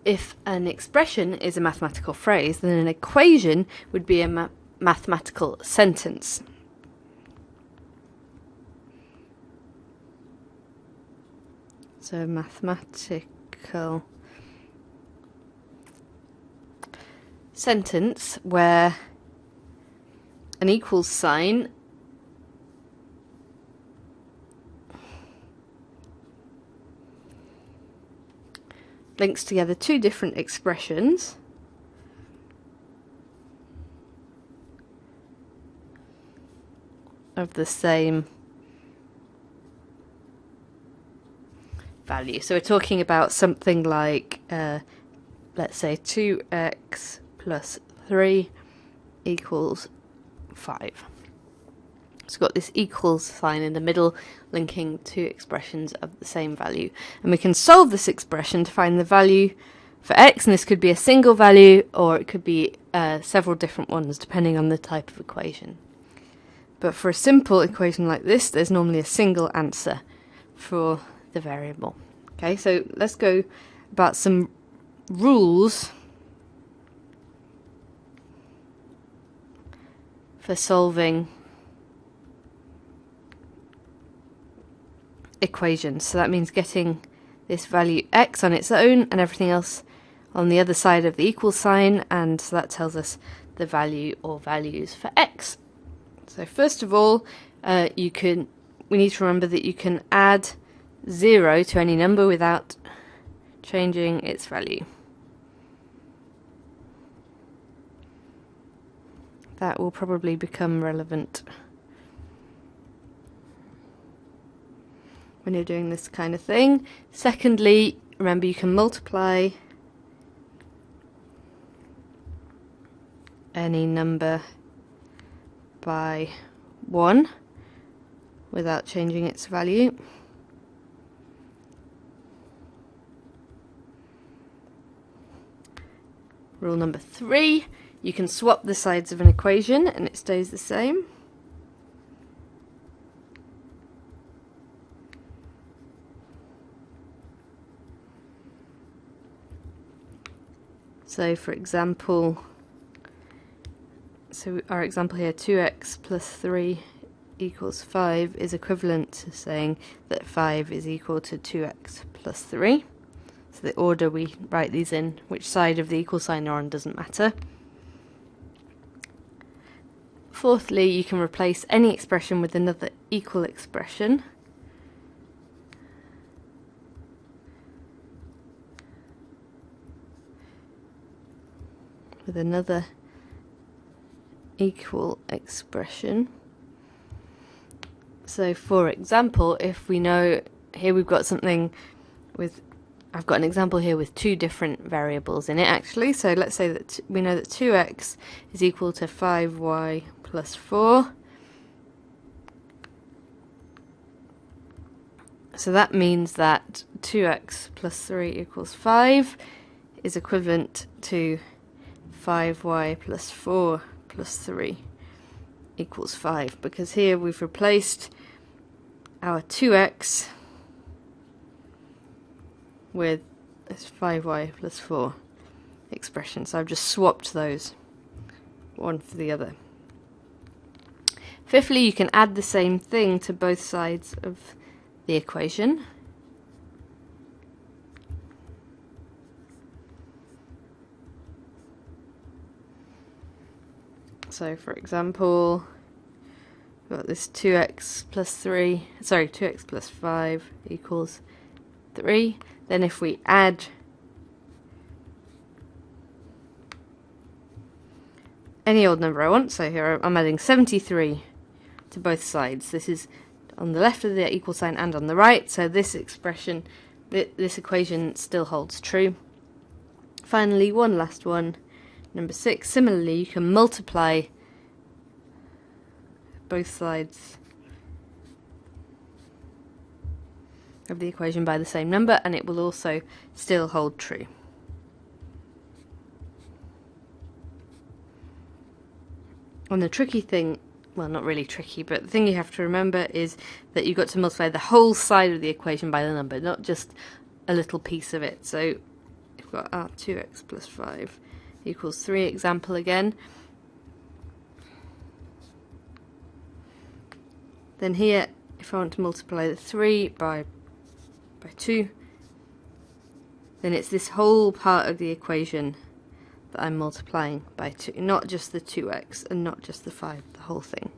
if an expression is a mathematical phrase, then an equation would be a mathematical sentence. So mathematical sentence where an equals sign links together two different expressions of the same value. So we're talking about something like, let's say 2x plus 3 equals 5. So we've got this equals sign in the middle linking two expressions of the same value. And we can solve this expression to find the value for x, and this could be a single value or it could be several different ones depending on the type of equation. But for a simple equation like this, there's normally a single answer for the variable. Okay, so let's go about some rules for solving equations. So that means getting this value x on its own and everything else on the other side of the equal sign, and so that tells us the value or values for x. So first of all, we need to remember that you can add 0 to any number without changing its value. That will probably become relevant when you're doing this kind of thing. Secondly, remember you can multiply any number by 1 without changing its value. Rule number 3, you can swap the sides of an equation and it stays the same. So for example, our example here, 2x plus 3 equals 5 is equivalent to saying that 5 is equal to 2x plus 3. So the order we write these in, which side of the equal sign they're on, doesn't matter. Fourthly, you can replace any expression with another equal expression. With another equal expression. So for example, if we know here we've got something with, I've got an example here with two different variables in it actually. So let's say that we know that 2x is equal to 5y plus 4. So that means that 2x plus 3 equals 5 is equivalent to 5y plus 4 plus 3 equals 5, because here we've replaced our 2x with this 5y plus 4 expression. So I've just swapped those one for the other. Fifthly, you can add the same thing to both sides of the equation. So for example, we've got this 2x plus 5 equals 3. Then if we add any odd number I want, so here I'm adding 73 to both sides. This is on the left of the equal sign and on the right, so this expression, this equation still holds true. Finally, one last one, number 6. Similarly, you can multiply both sides of the equation by the same number and it will also still hold true. And the tricky thing, well, not really tricky, but the thing you have to remember is that you've got to multiply the whole side of the equation by the number, not just a little piece of it. So if we've got our 2x plus 5 equals 3 example again. Then here, if I want to multiply the 3 by 2, then it's this whole part of the equation that I'm multiplying by 2, not just the 2x and not just the 5, the whole thing.